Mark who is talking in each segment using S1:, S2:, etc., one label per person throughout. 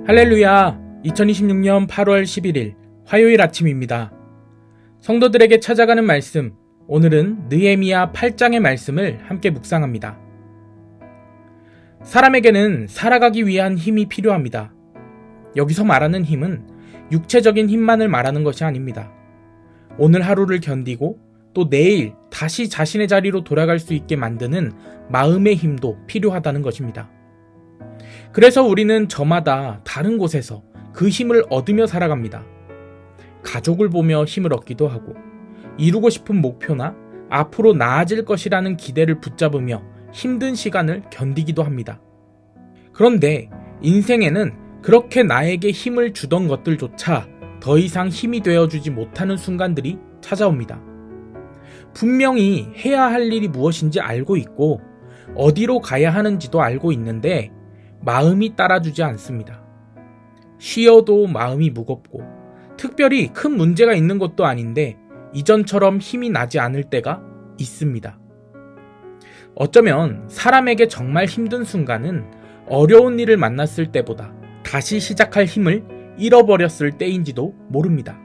S1: 할렐루야! 2026년 8월 11일 화요일 아침입니다. 성도들에게 찾아가는 말씀, 오늘은 느헤미야 8장의 말씀을 함께 묵상합니다. 사람에게는 살아가기 위한 힘이 필요합니다. 여기서 말하는 힘은 육체적인 힘만을 말하는 것이 아닙니다. 오늘 하루를 견디고 또 내일 다시 자신의 자리로 돌아갈 수 있게 만드는 마음의 힘도 필요하다는 것입니다. 그래서 우리는 저마다 다른 곳에서 그 힘을 얻으며 살아갑니다. 가족을 보며 힘을 얻기도 하고, 이루고 싶은 목표나 앞으로 나아질 것이라는 기대를 붙잡으며 힘든 시간을 견디기도 합니다. 그런데 인생에는 그렇게 나에게 힘을 주던 것들조차 더 이상 힘이 되어주지 못하는 순간들이 찾아옵니다. 분명히 해야 할 일이 무엇인지 알고 있고 어디로 가야 하는지도 알고 있는데 마음이 따라주지 않습니다. 쉬어도 마음이 무겁고 특별히 큰 문제가 있는 것도 아닌데 이전처럼 힘이 나지 않을 때가 있습니다. 어쩌면 사람에게 정말 힘든 순간은 어려운 일을 만났을 때보다 다시 시작할 힘을 잃어버렸을 때인지도 모릅니다.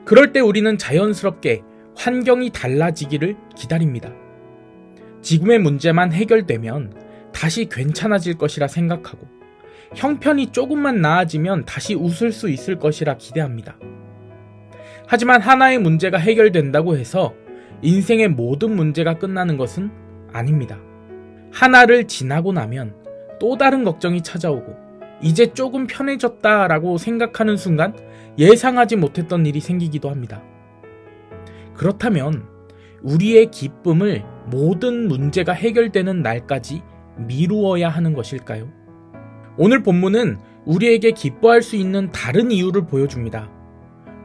S1: 그럴 때 우리는 자연스럽게 환경이 달라지기를 기다립니다. 지금의 문제만 해결되면 다시 괜찮아질 것이라 생각하고 형편이 조금만 나아지면 다시 웃을 수 있을 것이라 기대합니다. 하지만 하나의 문제가 해결된다고 해서 인생의 모든 문제가 끝나는 것은 아닙니다. 하나를 지나고 나면 또 다른 걱정이 찾아오고 이제 조금 편해졌다라고 생각하는 순간 예상하지 못했던 일이 생기기도 합니다. 그렇다면 우리의 기쁨을 모든 문제가 해결되는 날까지 미루어야 하는 것일까요? 오늘 본문은 우리에게 기뻐할 수 있는 다른 이유를 보여줍니다.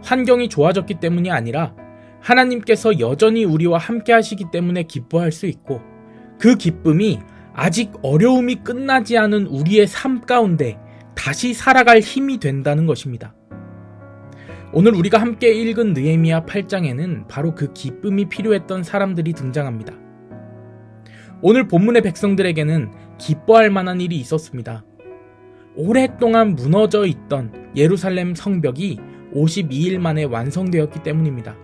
S1: 환경이 좋아졌기 때문이 아니라 하나님께서 여전히 우리와 함께 하시기 때문에 기뻐할 수 있고, 그 기쁨이 아직 어려움이 끝나지 않은 우리의 삶 가운데 다시 살아갈 힘이 된다는 것입니다. 오늘 우리가 함께 읽은 느헤미야 8장에는 바로 그 기쁨이 필요했던 사람들이 등장합니다. 오늘 본문의 백성들에게는 기뻐할 만한 일이 있었습니다. 오랫동안 무너져 있던 예루살렘 성벽이 52일 만에 완성되었기 때문입니다.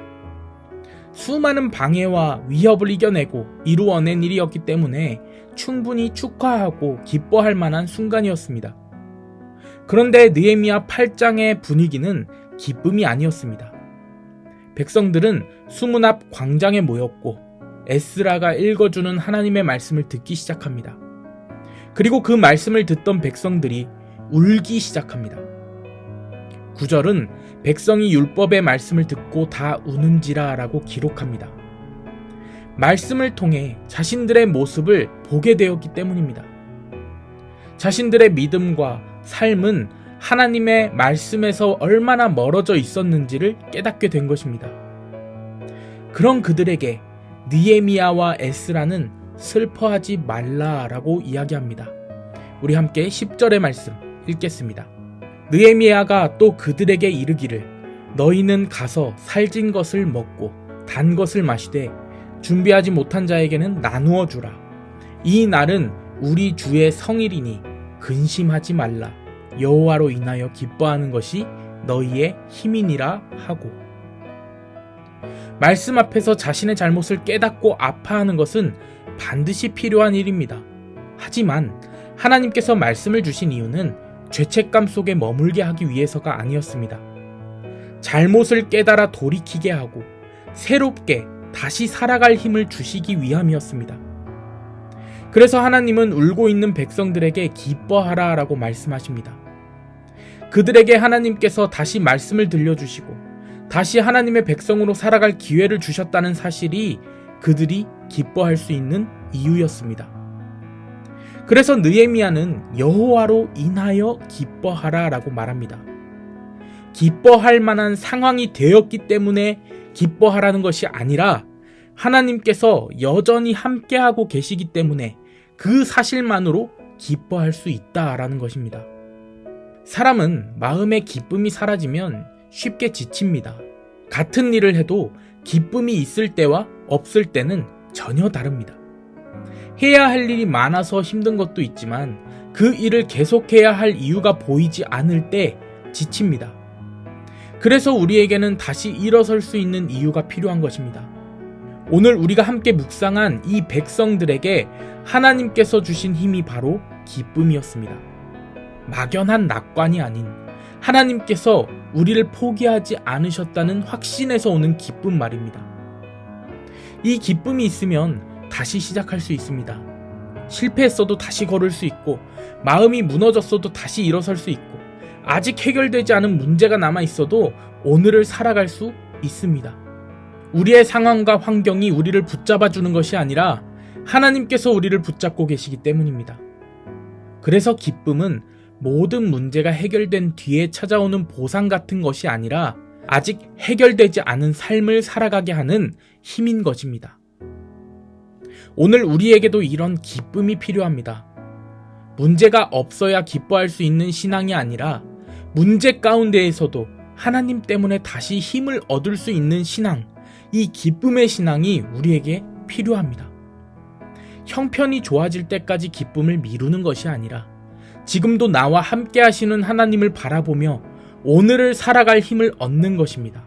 S1: 수많은 방해와 위협을 이겨내고 이루어낸 일이었기 때문에 충분히 축하하고 기뻐할 만한 순간이었습니다. 그런데 느헤미야 8장의 분위기는 기쁨이 아니었습니다. 백성들은 수문 앞 광장에 모였고 에스라가 읽어주는 하나님의 말씀을 듣기 시작합니다. 그리고 그 말씀을 듣던 백성들이 울기 시작합니다. 9절은 백성이 율법의 말씀을 듣고 다 우는지라 라고 기록합니다. 말씀을 통해 자신들의 모습을 보게 되었기 때문입니다. 자신들의 믿음과 삶은 하나님의 말씀에서 얼마나 멀어져 있었는지를 깨닫게 된 것입니다. 그런 그들에게 느헤미야와 에스라는 슬퍼하지 말라라고 이야기합니다. 우리 함께 10절의 말씀 읽겠습니다. 느헤미야가 또 그들에게 이르기를 너희는 가서 살진 것을 먹고 단 것을 마시되 준비하지 못한 자에게는 나누어 주라. 이 날은 우리 주의 성일이니 근심하지 말라. 여호와로 인하여 기뻐하는 것이 너희의 힘이니라 하고. 말씀 앞에서 자신의 잘못을 깨닫고 아파하는 것은 반드시 필요한 일입니다. 하지만 하나님께서 말씀을 주신 이유는 죄책감 속에 머물게 하기 위해서가 아니었습니다. 잘못을 깨달아 돌이키게 하고 새롭게 다시 살아갈 힘을 주시기 위함이었습니다. 그래서 하나님은 울고 있는 백성들에게 기뻐하라 라고 말씀하십니다. 그들에게 하나님께서 다시 말씀을 들려주시고 다시 하나님의 백성으로 살아갈 기회를 주셨다는 사실이 그들이 기뻐할 수 있는 이유였습니다. 그래서 느헤미야는 여호와로 인하여 기뻐하라 라고 말합니다. 기뻐할 만한 상황이 되었기 때문에 기뻐하라는 것이 아니라 하나님께서 여전히 함께하고 계시기 때문에 그 사실만으로 기뻐할 수 있다라는 것입니다. 사람은 마음의 기쁨이 사라지면 쉽게 지칩니다. 같은 일을 해도 기쁨이 있을 때와 없을 때는 전혀 다릅니다. 해야 할 일이 많아서 힘든 것도 있지만 그 일을 계속해야 할 이유가 보이지 않을 때 지칩니다. 그래서 우리에게는 다시 일어설 수 있는 이유가 필요한 것입니다. 오늘 우리가 함께 묵상한 이 백성들에게 하나님께서 주신 힘이 바로 기쁨이었습니다. 막연한 낙관이 아닌 하나님께서 우리를 포기하지 않으셨다는 확신에서 오는 기쁨 말입니다. 이 기쁨이 있으면 다시 시작할 수 있습니다. 실패했어도 다시 걸을 수 있고, 마음이 무너졌어도 다시 일어설 수 있고, 아직 해결되지 않은 문제가 남아 있어도 오늘을 살아갈 수 있습니다. 우리의 상황과 환경이 우리를 붙잡아 주는 것이 아니라 하나님께서 우리를 붙잡고 계시기 때문입니다. 그래서 기쁨은 모든 문제가 해결된 뒤에 찾아오는 보상 같은 것이 아니라 아직 해결되지 않은 삶을 살아가게 하는 힘인 것입니다. 오늘 우리에게도 이런 기쁨이 필요합니다. 문제가 없어야 기뻐할 수 있는 신앙이 아니라 문제 가운데에서도 하나님 때문에 다시 힘을 얻을 수 있는 신앙, 이 기쁨의 신앙이 우리에게 필요합니다. 형편이 좋아질 때까지 기쁨을 미루는 것이 아니라 지금도 나와 함께 하시는 하나님을 바라보며 오늘을 살아갈 힘을 얻는 것입니다.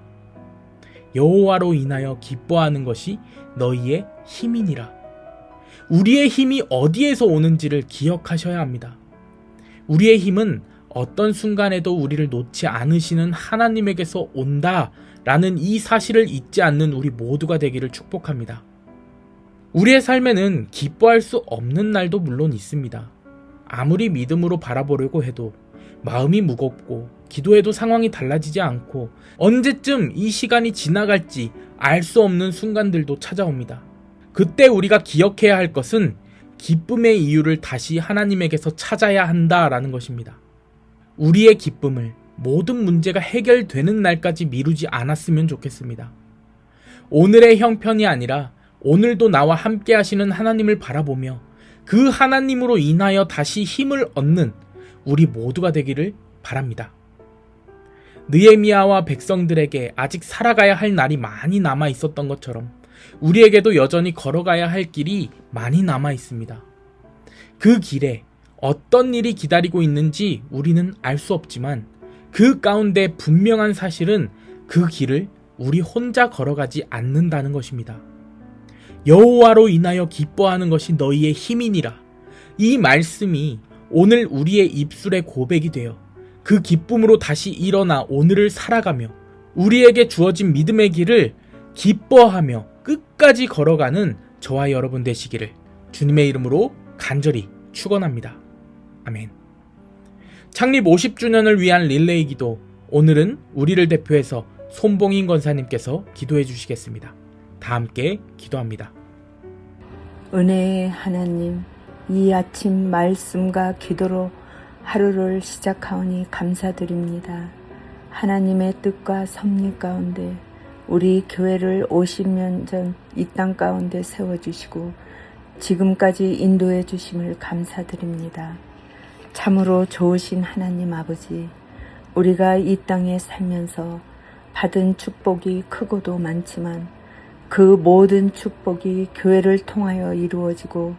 S1: 여호와로 인하여 기뻐하는 것이 너희의 힘이니라. 우리의 힘이 어디에서 오는지를 기억하셔야 합니다. 우리의 힘은 어떤 순간에도 우리를 놓지 않으시는 하나님에게서 온다라는 이 사실을 잊지 않는 우리 모두가 되기를 축복합니다. 우리의 삶에는 기뻐할 수 없는 날도 물론 있습니다. 아무리 믿음으로 바라보려고 해도 마음이 무겁고 기도해도 상황이 달라지지 않고 언제쯤 이 시간이 지나갈지 알 수 없는 순간들도 찾아옵니다. 그때 우리가 기억해야 할 것은 기쁨의 이유를 다시 하나님에게서 찾아야 한다라는 것입니다. 우리의 기쁨을 모든 문제가 해결되는 날까지 미루지 않았으면 좋겠습니다. 오늘의 형편이 아니라 오늘도 나와 함께 하시는 하나님을 바라보며 그 하나님으로 인하여 다시 힘을 얻는 우리 모두가 되기를 바랍니다. 느헤미야와 백성들에게 아직 살아가야 할 날이 많이 남아 있었던 것처럼 우리에게도 여전히 걸어가야 할 길이 많이 남아 있습니다. 그 길에 어떤 일이 기다리고 있는지 우리는 알 수 없지만 그 가운데 분명한 사실은 그 길을 우리 혼자 걸어가지 않는다는 것입니다. 여호와로 인하여 기뻐하는 것이 너희의 힘이니라. 이 말씀이 오늘 우리의 입술의 고백이 되어 그 기쁨으로 다시 일어나 오늘을 살아가며 우리에게 주어진 믿음의 길을 기뻐하며 끝까지 걸어가는 저와 여러분 되시기를 주님의 이름으로 간절히 축원합니다. 아멘. 창립 50주년을 위한 릴레이 기도, 오늘은 우리를 대표해서 손봉인 권사님께서 기도해 주시겠습니다. 다 함께 기도합니다.
S2: 은혜의 하나님, 이 아침 말씀과 기도로 하루를 시작하오니 감사드립니다. 하나님의 뜻과 섭리 가운데 우리 교회를 50년 전 이 땅 가운데 세워주시고 지금까지 인도해 주심을 감사드립니다. 참으로 좋으신 하나님 아버지, 우리가 이 땅에 살면서 받은 축복이 크고도 많지만 그 모든 축복이 교회를 통하여 이루어지고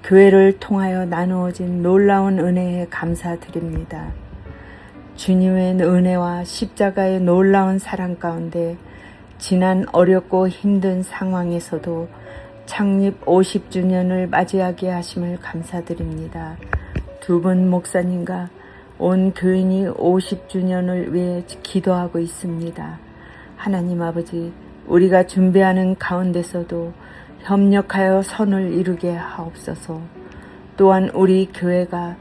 S2: 교회를 통하여 나누어진 놀라운 은혜에 감사드립니다. 주님의 은혜와 십자가의 놀라운 사랑 가운데 지난 어렵고 힘든 상황에서도 창립 50주년을 맞이하게 하심을 감사드립니다. 두 분 목사님과 온 교인이 50주년을 위해 기도하고 있습니다. 하나님 아버지, 우리가 준비하는 가운데서도 협력하여 선을 이루게 하옵소서. 또한 우리 교회가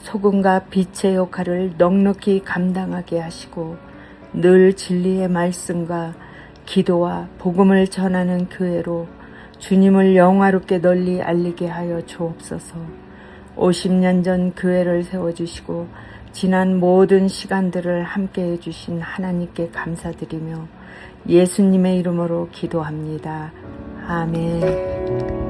S2: 소금과 빛의 역할을 넉넉히 감당하게 하시고 늘 진리의 말씀과 기도와 복음을 전하는 교회로 주님을 영화롭게 널리 알리게 하여 주옵소서. 50년 전 교회를 세워주시고 지난 모든 시간들을 함께해 주신 하나님께 감사드리며 예수님의 이름으로 기도합니다. 아멘.